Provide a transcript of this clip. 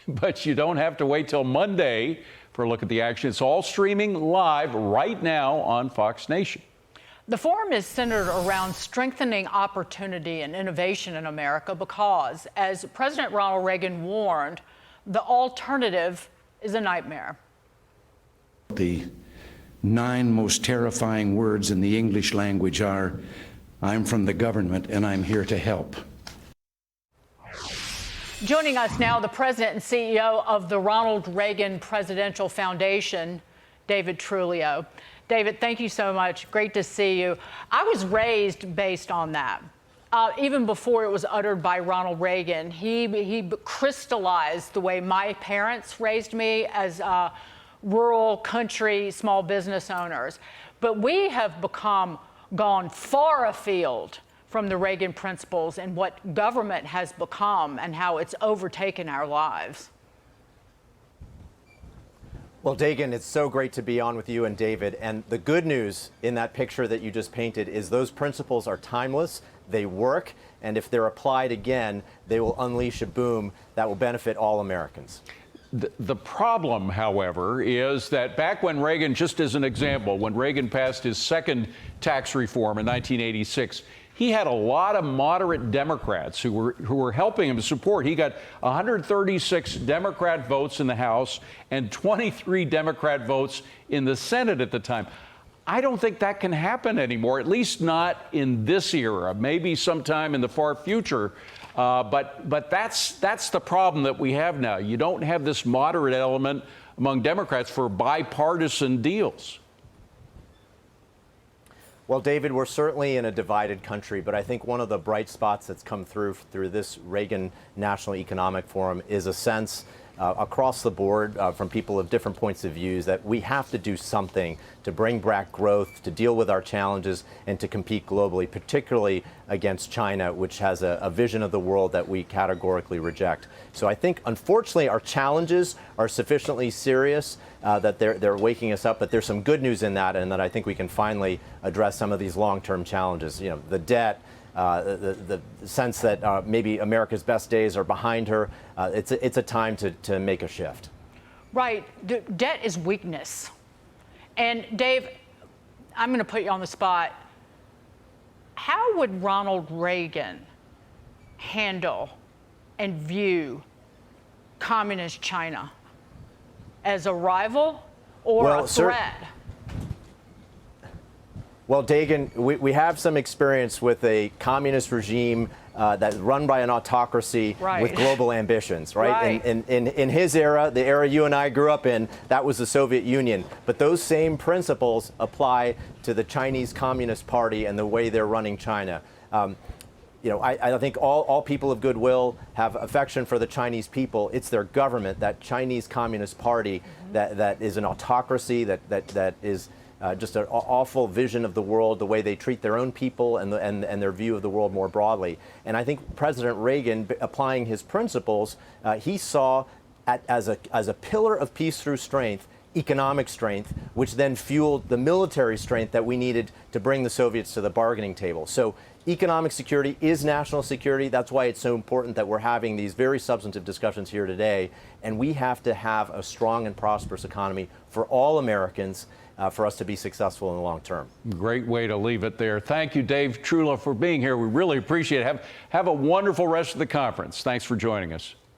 but you don't have to wait till Monday for a look at the action. It's all streaming live right now on Fox Nation. The forum is centered around strengthening opportunity and innovation in America because, as President Ronald Reagan warned, the alternative is a nightmare. The 9 most terrifying words in the English language are, "I'm from the government and I'm here to help." Joining us now, the president and CEO of the Ronald Reagan Presidential Foundation, David Trulio. David, thank you so much. Great to see you. I was raised based on that. Even before it was uttered by Ronald Reagan, he crystallized the way my parents raised me as rural country small business owners. But we have gone far afield from the Reagan principles and what government has become and how it's overtaken our lives. Well, Dagan, it's so great to be on with you and David. And the good news in that picture that you just painted is those principles are timeless, they work, and if they're applied again, they will unleash a boom that will benefit all Americans. The problem, however, is that back when Reagan, just as an example, when Reagan passed his second tax reform in 1986, he had a lot of moderate Democrats who were helping him support. He got 136 Democrat votes in the House and 23 Democrat votes in the Senate at the time. I don't think that can happen anymore, at least not in this era, maybe sometime in the far future. But that's the problem that we have now. You don't have this moderate element among Democrats for bipartisan deals. Well, David, we're certainly in a divided country, but I think one of the bright spots that's come through this Reagan National Economic Forum is a sense across the board from people of different points of view that we have to do something to bring back growth, to deal with our challenges, and to compete globally, particularly against China, which has a vision of the world that we categorically reject. So I think, unfortunately, our challenges are sufficiently serious that they're waking us up, but there's some good news in that, and that I think we can finally address some of these long-term challenges. You know, the debt, the sense that maybe America's best days are behind her. It's a time to make a shift. Right. Debt is weakness. And Dave, I'm going to put you on the spot. How would Ronald Reagan handle and view communist China? As a rival or a threat? Well, Dagan, we have some experience with a communist regime that's run by an autocracy with global ambitions, right? In his era, the era you and I grew up in, that was the Soviet Union. But those same principles apply to the Chinese Communist Party and the way they're running China. You know, I think all people of goodwill have affection for the Chinese people. It's their government, that Chinese Communist Party, that is an autocracy, that is just an awful vision of the world, the way they treat their own people and their view of the world more broadly. And I think President Reagan, applying his principles, he saw as a pillar of peace through strength, economic strength, which then fueled the military strength that we needed to bring the Soviets to the bargaining table. So economic security is national security. That's why it's so important that we're having these very substantive discussions here today. And we have to have a strong and prosperous economy for all Americans for us to be successful in the long term. Great way to leave it there. Thank you, Dave Trulio, for being here. We really appreciate it. Have a wonderful rest of the conference. Thanks for joining us.